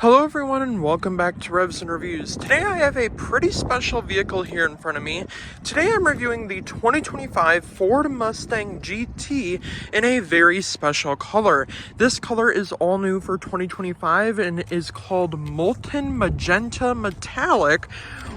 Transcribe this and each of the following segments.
Hello everyone and welcome back to Revs and Reviews. Today I have a pretty special vehicle here in front of me. Today I'm reviewing the 2025 Ford Mustang GT in a very special color. This color is all new for 2025 and is called Molten Magenta Metallic,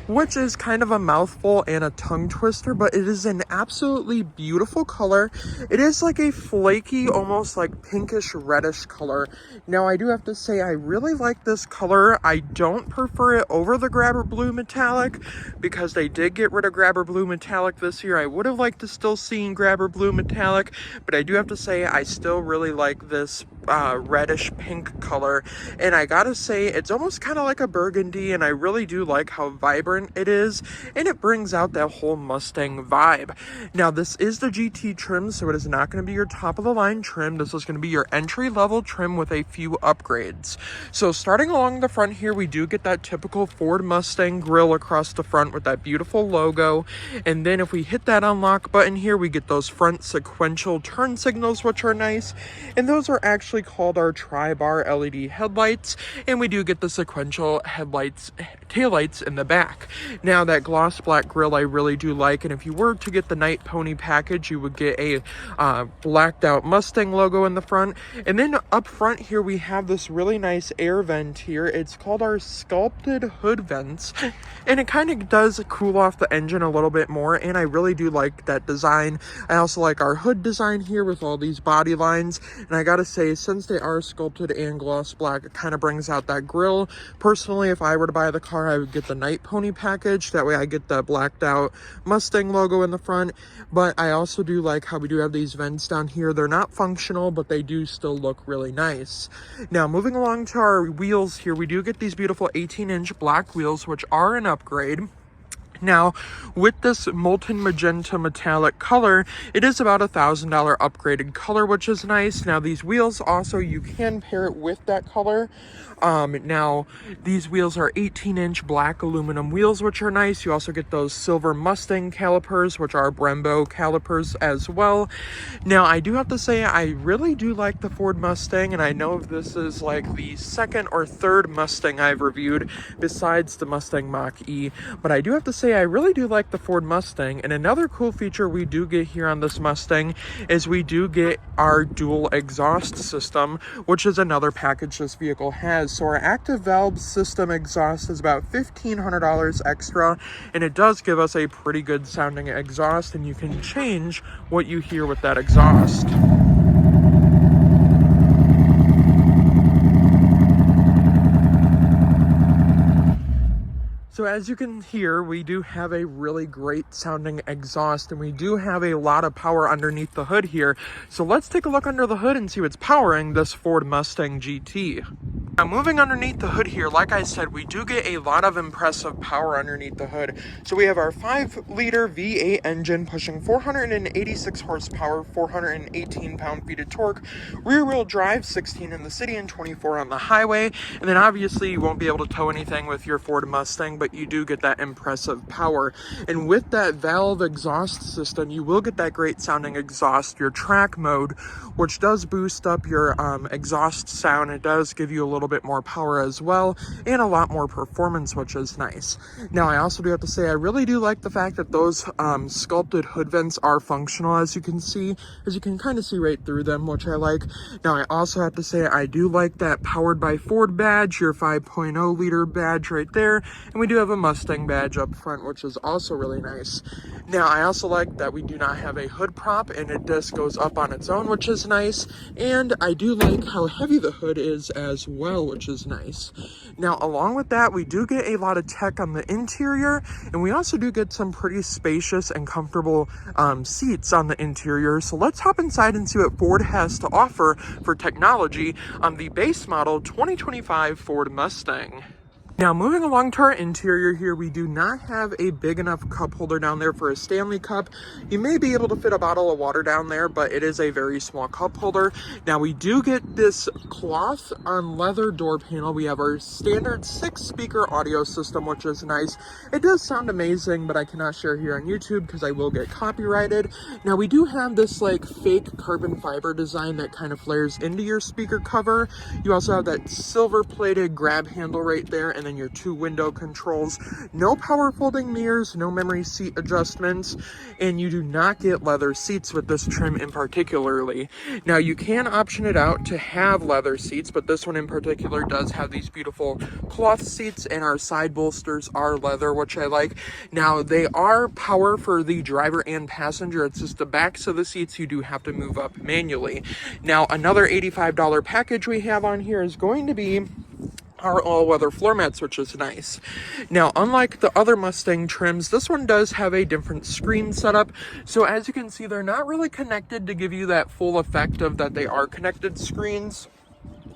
which is kind of a mouthful and a tongue twister, but it is an absolutely beautiful color. It is like a flaky, almost like pinkish reddish color. Now I do have to say I really like this color. I don't prefer it over the Grabber Blue Metallic because they did get rid of Grabber Blue Metallic this year. I would have liked to still see Grabber Blue Metallic, but I do have to say I still really like this reddish pink color, and I gotta say it's almost kind of like a burgundy, and I really do like how vibrant it is, and it brings out that whole Mustang vibe. Now this is the GT trim, so it is not going to be your top of the line trim. This is going to be your entry level trim with a few upgrades. So starting along the front here, we do get that typical Ford Mustang grille across the front with that beautiful logo, and then if we hit that unlock button here, we get those front sequential turn signals, which are nice, and those are actually called our tri-bar LED headlights, and we do get the sequential headlights, taillights in the back. Now that gloss black grille I really do like, and if you were to get the Night Pony package, you would get a blacked out Mustang logo in the front. And then up front here we have this really nice air vent here. It's called our sculpted hood vents, and it kind of does cool off the engine a little bit more, and I really do like that design. I also like our hood design here with all these body lines, and I gotta say, since they are sculpted and gloss black, it kind of brings out that grille. Personally, if I were to buy the car, I would get the Night Pony package. That way I get the blacked out Mustang logo in the front. But I also do like how we do have these vents down here. They're not functional, but they do still look really nice. Now moving along to our wheels here, we do get these beautiful 18-inch black wheels, which are an upgrade. Now, with this Molten Magenta Metallic color, it is about $1,000 upgraded color, which is nice. Now, these wheels also, you can pair it with that color. Now, these wheels are 18-inch black aluminum wheels, which are nice. You also get those silver Mustang calipers, which are Brembo calipers as well. Now, I do have to say, I really do like the Ford Mustang, and I know this is like the second or third Mustang I've reviewed besides the Mustang Mach-E, but I do have to say I really do like the Ford Mustang. And another cool feature we do get here on this Mustang is we do get our dual exhaust system, which is another package this vehicle has. So our active valve system exhaust is about $1,500 extra, and it does give us a pretty good sounding exhaust, and you can change what you hear with that exhaust. So as you can hear, we do have a really great sounding exhaust, and we do have a lot of power underneath the hood here. So let's take a look under the hood and see what's powering this Ford Mustang GT. Now moving underneath the hood here, like I said, we do get a lot of impressive power underneath the hood. So we have our 5-liter V8 engine pushing 486 horsepower, 418 pound-feet of torque, rear-wheel drive, 16 in the city and 24 on the highway. And then obviously you won't be able to tow anything with your Ford Mustang, but you do get that impressive power. And with that valve exhaust system, you will get that great sounding exhaust, your track mode, which does boost up your exhaust sound. It does give you a little bit more power as well, and a lot more performance, which is nice. Now I also do have to say I really do like the fact that those sculpted hood vents are functional, as you can kind of see right through them, which I like. Now I also have to say I do like that powered by Ford badge, your 5.0 liter badge right there, and we do have a Mustang badge up front, which is also really nice. Now I also like that we do not have a hood prop, and it just goes up on its own, which is nice. And I do like how heavy the hood is as well, which is nice. Now along with that, we do get a lot of tech on the interior, and we also do get some pretty spacious and comfortable seats on the interior. So let's hop inside and see what Ford has to offer for technology on the base model 2025 Ford Mustang. Now, moving along to our interior here, we do not have a big enough cup holder down there for a Stanley cup. You may be able to fit a bottle of water down there, but it is a very small cup holder. Now, we do get this cloth on leather door panel. We have our standard 6-speaker audio system, which is nice. It does sound amazing, but I cannot share here on YouTube because I will get copyrighted. Now, we do have this like fake carbon fiber design that kind of flares into your speaker cover. You also have that silver plated grab handle right there, and then your 2 window controls. No power folding mirrors, no memory seat adjustments, and you do not get leather seats with this trim in particularly. Now, you can option it out to have leather seats, but this one in particular does have these beautiful cloth seats, and our side bolsters are leather, which I like. Now, they are power for the driver and passenger. It's just the backs of the seats you do have to move up manually. Now, another $85 package we have on here is going to be our all-weather floor mats, which is nice. Now, unlike the other Mustang trims, this one does have a different screen setup. So as you can see, they're not really connected to give you that full effect of that they are connected screens.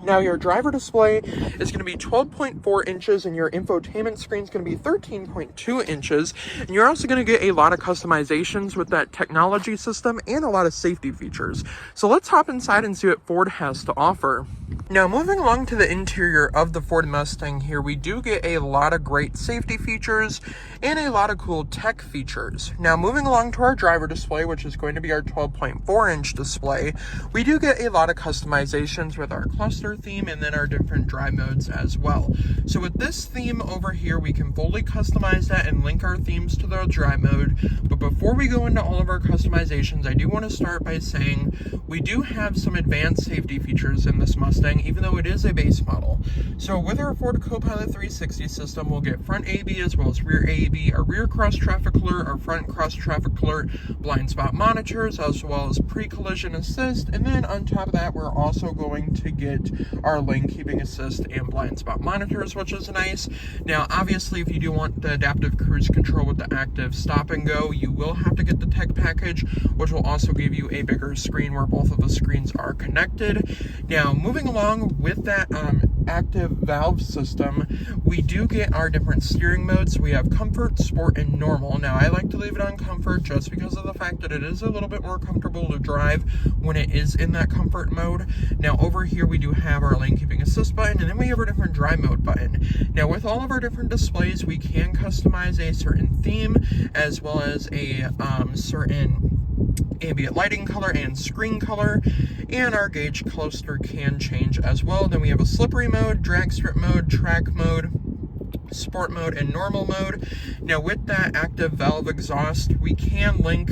Now, your driver display is going to be 12.4 inches and your infotainment screen is going to be 13.2 inches. And you're also going to get a lot of customizations with that technology system and a lot of safety features. So let's hop inside and see what Ford has to offer. Now, moving along to the interior of the Ford Mustang here, we do get a lot of great safety features and a lot of cool tech features. Now, moving along to our driver display, which is going to be our 12.4 inch display, we do get a lot of customizations with our cluster theme and then our different drive modes as well. So with this theme over here, we can fully customize that and link our themes to the drive mode. But before we go into all of our customizations, I do want to start by saying we do have some advanced safety features in this Mustang, even though it is a base model. So with our Ford Copilot 360 system, we'll get front AV as well as rear AV, our rear cross traffic alert, our front cross traffic alert, blind spot monitors, as well as pre-collision assist. And then on top of that, we're also going to get our lane keeping assist and blind spot monitors, which is nice. Now, obviously, if you do want the adaptive cruise control with the active stop and go, you will have to get the tech package, which will also give you a bigger screen where both of the screens are connected. Now, moving along with that active valve system, we do get our different steering modes. We have comfort, sport, and normal. Now, I like to leave it on comfort just because of the fact that it is a little bit more comfortable to drive when it is in that comfort mode. Now, over here, we do have our lane keeping assist button, and then we have our different drive mode button. Now, with all of our different displays, we can customize a certain theme as well as a certain ambient lighting color and screen color, and our gauge cluster can change as well. Then we have a slippery mode, drag strip mode, track mode, sport mode, and normal mode. Now, with that active valve exhaust, we can link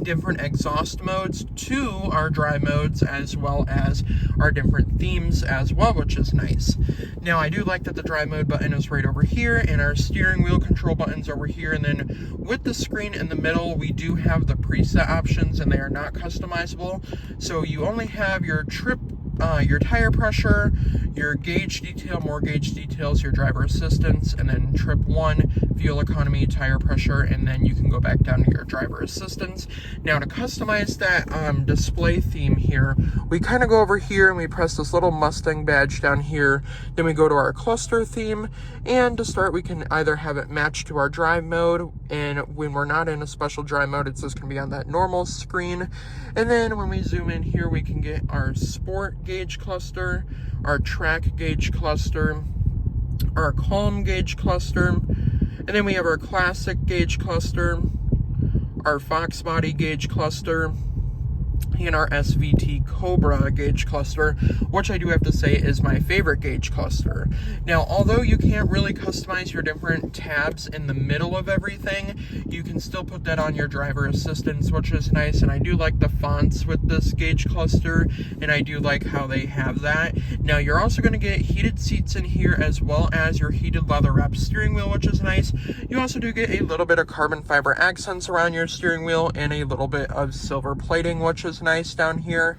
different exhaust modes to our drive modes as well as our different themes as well, which is nice. Now, I do like that the drive mode button is right over here and our steering wheel control buttons over here, and then with the screen in the middle, we do have the preset options and they are not customizable. So you only have your trip, your tire pressure, your gauge detail, more gauge details, your driver assistance, and then trip 1, fuel economy, tire pressure, and then you can go back down to your driver assistance. Now, to customize that display theme here, we kind of go over here and we press this little Mustang badge down here. Then we go to our cluster theme, and to start, we can either have it match to our drive mode, and when we're not in a special drive mode, it's just going to be on that normal screen. And then when we zoom in here, we can get our sport gauge cluster, our track gauge cluster, our calm gauge cluster, and then we have our classic gauge cluster, our Fox body gauge cluster, and our SVT Cobra gauge cluster, which I do have to say is my favorite gauge cluster. Now, although you can't really customize your different tabs in the middle of everything, you can still put that on your driver assistance, which is nice. And I do like the fonts with this gauge cluster, and I do like how they have that. Now, you're also going to get heated seats in here as well as your heated leather wrapped steering wheel, which is nice. You also do get a little bit of carbon fiber accents around your steering wheel and a little bit of silver plating, which is nice down here.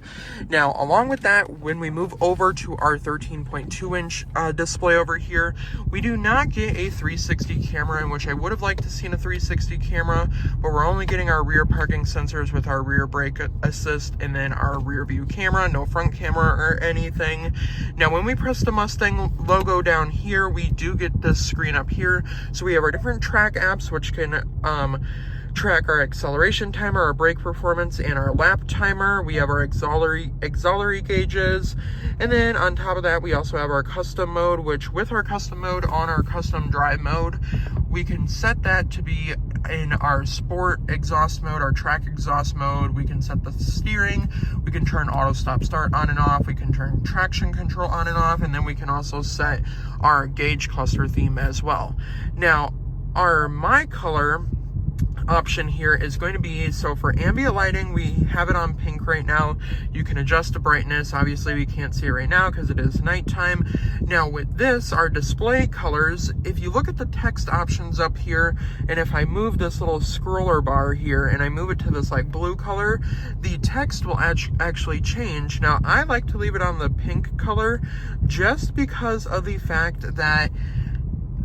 Now, along with that, when we move over to our 13.2-inch display over here, we do not get a 360 camera, in which I would have liked to see a 360 camera, but we're only getting our rear parking sensors with our rear brake assist and then our rear view camera, no front camera or anything. Now, when we press the Mustang logo down here, we do get this screen up here. So we have our different track apps, which can track our acceleration timer, our brake performance, and our lap timer. We have our auxiliary gauges, and then on top of that, we also have our custom mode, which with our custom mode on our custom drive mode, we can set that to be in our sport exhaust mode, our track exhaust mode. We can set the steering, we can turn auto stop start on and off, we can turn traction control on and off, and then we can also set our gauge cluster theme as well. Now, our My Color option here is going to be, so for ambient lighting, we have it on pink right now. You can adjust the brightness. Obviously, we can't see it right now because it is nighttime. Now, with this, our display colors, if you look at the text options up here, and if I move this little scroller bar here and I move it to this like blue color, the text will actually change. Now, I like to leave it on the pink color just because of the fact that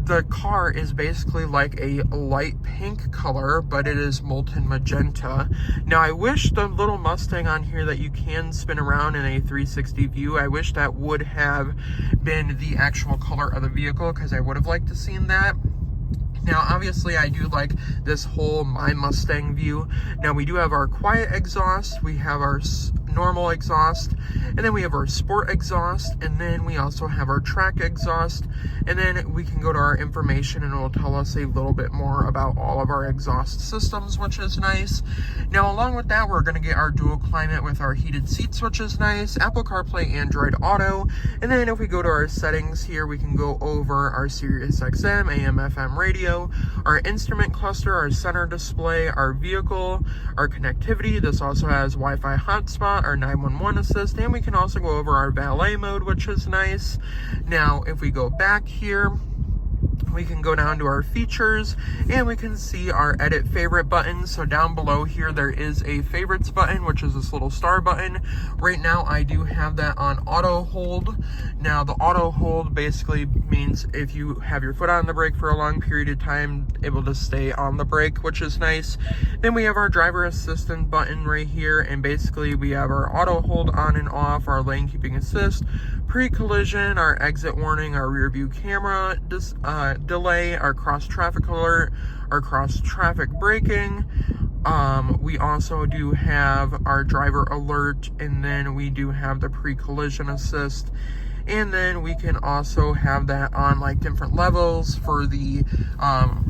the car is basically like a light pink color, but it is molten magenta. Now, I wish the little Mustang on here that you can spin around in a 360 view, I wish that would have been the actual color of the vehicle, because I would have liked to seen that. Now, obviously, I do like this whole My Mustang view. Now, we do have our quiet exhaust, we have our normal exhaust, and then we have our sport exhaust, and then we also have our track exhaust, and then we can go to our information and it will tell us a little bit more about all of our exhaust systems, which is nice. Now, along with that, we're going to get our dual climate with our heated seats, which is nice, Apple CarPlay, Android Auto, and then if we go to our settings here, we can go over our Sirius XM, AM, FM radio, our instrument cluster, our center display, our vehicle, our connectivity. This also has Wi-Fi hotspot, our 911 assist, and we can also go over our valet mode, which is nice. Now, if we go back here, we can go down to our features and we can see our edit favorite button. So down below here, there is a favorites button, which is this little star button. Right now, I do have that on auto hold. Now, the auto hold basically means if you have your foot on the brake for a long period of time, it will just stay on the brake, which is nice. Then we have our driver assistant button right here, and basically we have our auto hold on and off, our lane keeping assist, pre-collision, our exit warning, our rear view camera delay, our cross traffic alert, our cross traffic braking. We also do have our driver alert, and then we do have the pre-collision assist. And then we can also have that on like different levels for the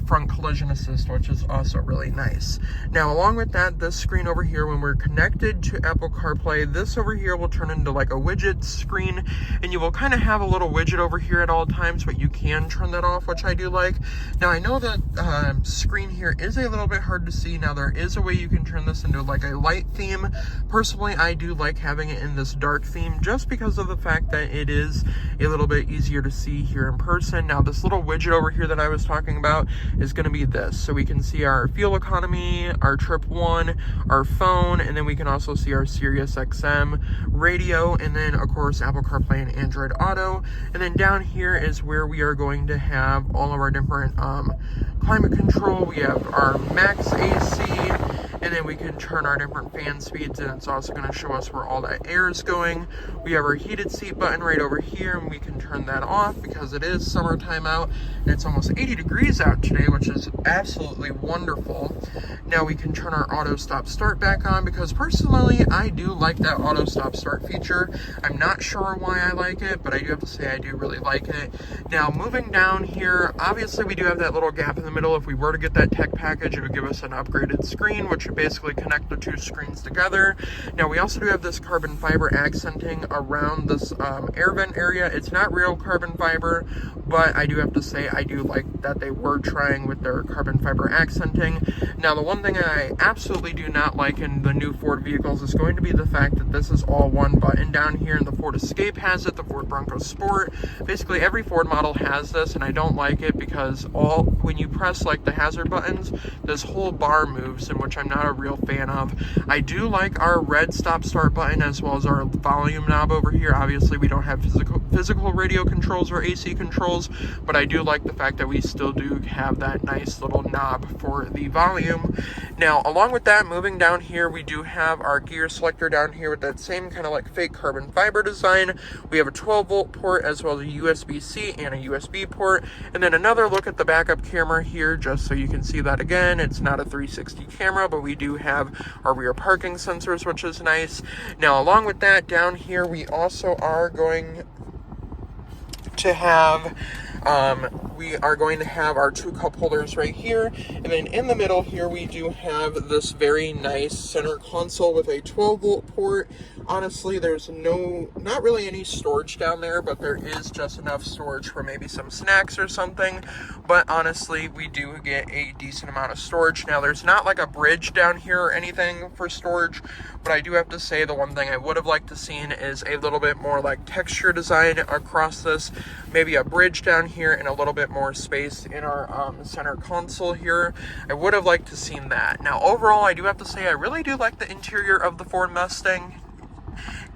front collision assist, which is also really nice. Now, along with that, this screen over here, when we're connected to Apple CarPlay, this over here will turn into like a widget screen, and you will kind of have a little widget over here at all times, but you can turn that off, which I do like. Now, I know that screen here is a little bit hard to see. Now, there is a way you can turn this into like a light theme. Personally, I do like having it in this dark theme just because of the fact that it is a little bit easier to see here in person. Now, this little widget over here that I was talking about is going to be this. So we can see our fuel economy, our trip one, our phone, and then we can also see our Sirius XM radio, and then of course Apple CarPlay and Android Auto. And then down here is where we are going to have all of our different climate control. We have our max AC, and then we can turn our different fan speeds, and it's also going to show us where all that air is going. We have our heated seat button right over here, and we can turn that off because it is summertime out, and it's almost 80 degrees out today, which is absolutely wonderful. Now we can turn our auto stop start back on, because personally, I do like that auto stop start feature. I'm not sure why I like it, but I do have to say I do really like it. Now, moving down here, obviously we do have that little gap in the middle. If we were to get that tech package, it would give us an upgraded screen, which would basically connect the two screens together. Now, we also do have this carbon fiber accenting around this air vent area. It's not real carbon fiber, but I do have to say I do like that they were trying with their carbon fiber accenting. Now, the one thing I absolutely do not like in the new Ford vehicles is going to be the fact that this is all one button down here, and the Ford Escape has it, the Ford Bronco Sport. Basically, every Ford model has this, and I don't like it because when you press like the hazard buttons, this whole bar moves, in which I'm not not a real fan of. I do like our red stop start button as well as our volume knob over here. Obviously we don't have physical radio controls or AC controls, but I do like the fact that we still do have that nice little knob for the volume. Now along with that, moving down here, we do have our gear selector down here with that same kind of like fake carbon fiber design. We have a 12-volt port as well as a USB-C and a USB port, and then another look at the backup camera here just so you can see that again. It's not a 360 camera, but we do have our rear parking sensors, which is nice. Now along with that, down here we also are going to have our two cup holders right here, and then in the middle here we do have this very nice center console with a 12-volt port. Honestly, there's not really any storage down there, but there is just enough storage for maybe some snacks or something. But honestly, we do get a decent amount of storage. Now there's not like a bridge down here or anything for storage, but I do have to say the one thing I would have liked to seen is a little bit more like texture design across this, maybe a bridge down here and a little bit more space in our center console here. I would have liked to seen that. Now overall, I do have to say I really do like the interior of the Ford Mustang.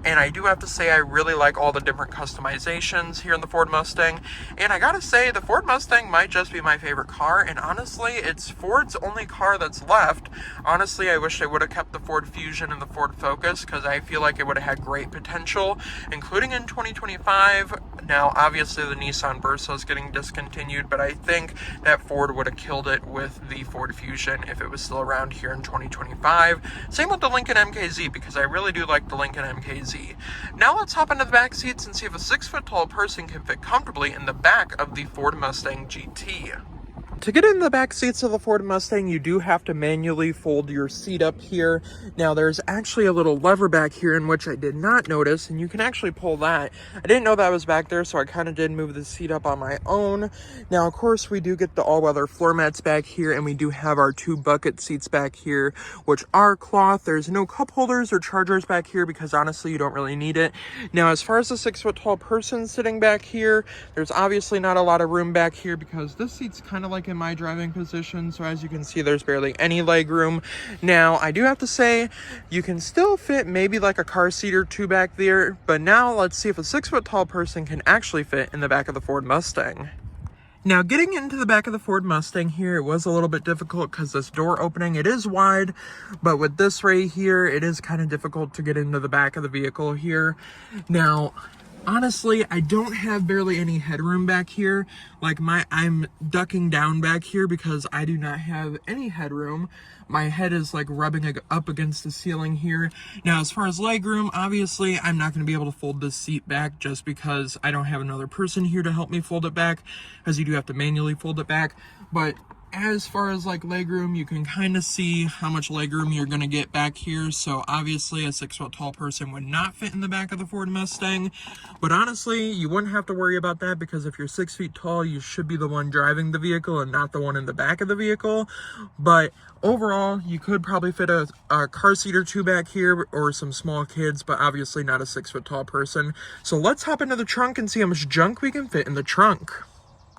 And I do have to say I really like all the different customizations here in the Ford Mustang. And I gotta say, the Ford Mustang might just be my favorite car. And honestly, it's Ford's only car that's left. Honestly, I wish they would have kept the Ford Fusion and the Ford Focus, because I feel like it would have had great potential, including in 2025. Now, obviously, the Nissan Versa is getting discontinued, but I think that Ford would have killed it with the Ford Fusion if it was still around here in 2025. Same with the Lincoln MKZ, because I really do like the Lincoln MKZ. Now let's hop into the back seats and see if a 6-foot-tall person can fit comfortably in the back of the Ford Mustang GT. To get in the back seats of the Ford Mustang, you do have to manually fold your seat up here. Now, there's actually a little lever back here in which I did not notice, and you can actually pull that. I didn't know that was back there, so I kind of did move the seat up on my own. Now, of course, we do get the all-weather floor mats back here, and we do have our 2 bucket seats back here, which are cloth. There's no cup holders or chargers back here because, honestly, you don't really need it. Now, as far as the 6-foot-tall person sitting back here, there's obviously not a lot of room back here because this seat's kind of like in my driving position, so as you can see, there's barely any leg room. Now I do have to say you can still fit maybe like a car seat or 2 back there, but now let's see if a 6-foot-tall person can actually fit in the back of the Ford Mustang. Now, getting into the back of the Ford Mustang here, it was a little bit difficult because this door opening, it is wide, but with this right here, it is kind of difficult to get into the back of the vehicle here. Now, honestly, I don't have barely any headroom back here. Like I'm ducking down back here because I do not have any headroom. My head is like rubbing up against the ceiling here. Now, as far as legroom, obviously, I'm not going to be able to fold this seat back just because I don't have another person here to help me fold it back, as you do have to manually fold it back. But as far as like legroom, you can kind of see how much legroom you're going to get back here. So obviously a 6-foot-tall person would not fit in the back of the Ford Mustang, but honestly you wouldn't have to worry about that because if you're 6 feet tall, you should be the one driving the vehicle and not the one in the back of the vehicle. But overall, you could probably fit a car seat or 2 back here or some small kids, but obviously not a 6-foot-tall person. So let's hop into the trunk and see how much junk we can fit in the trunk.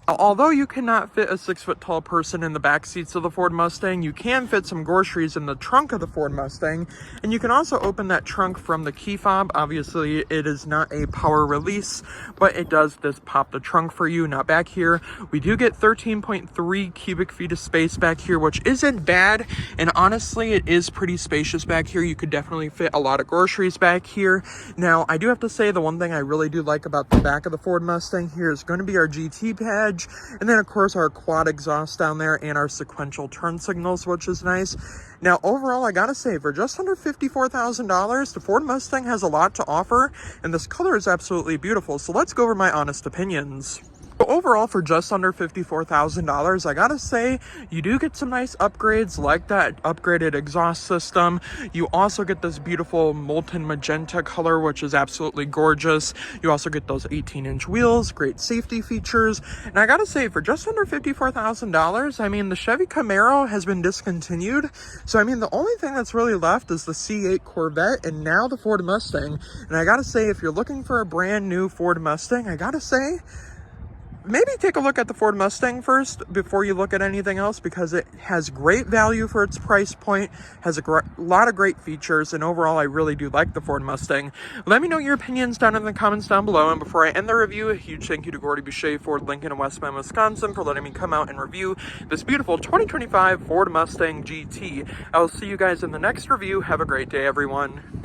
Although you cannot fit a 6-foot-tall person in the back seats of the Ford Mustang, you can fit some groceries in the trunk of the Ford Mustang, and you can also open that trunk from the key fob. Obviously, it is not a power release, but it does just pop the trunk for you. Now back here, we do get 13.3 cubic feet of space back here, which isn't bad, and honestly, it is pretty spacious back here. You could definitely fit a lot of groceries back here. Now, I do have to say the one thing I really do like about the back of the Ford Mustang here is going to be our GT badge. And then, of course, our quad exhaust down there and our sequential turn signals, which is nice. Now, overall, I gotta say, for just under $54,000, the Ford Mustang has a lot to offer, and this color is absolutely beautiful. So let's go over my honest opinions. Overall, for just under $54,000, I gotta say, you do get some nice upgrades like that upgraded exhaust system. You also get this beautiful Molten Magenta color, which is absolutely gorgeous. You also get those 18-inch wheels, great safety features. And I gotta say, for just under $54,000, I mean, the Chevy Camaro has been discontinued. So, I mean, the only thing that's really left is the C8 Corvette and now the Ford Mustang. And I gotta say, if you're looking for a brand new Ford Mustang, I gotta say, maybe take a look at the Ford Mustang first before you look at anything else, because it has great value for its price point, has a lot of great features, and overall I really do like the Ford Mustang. Let me know your opinions down in the comments down below, and before I end the review, a huge thank you to Gordie, Boucher, Ford, Lincoln, in West Bend, Wisconsin for letting me come out and review this beautiful 2025 Ford Mustang GT. I will see you guys in the next review. Have a great day, everyone.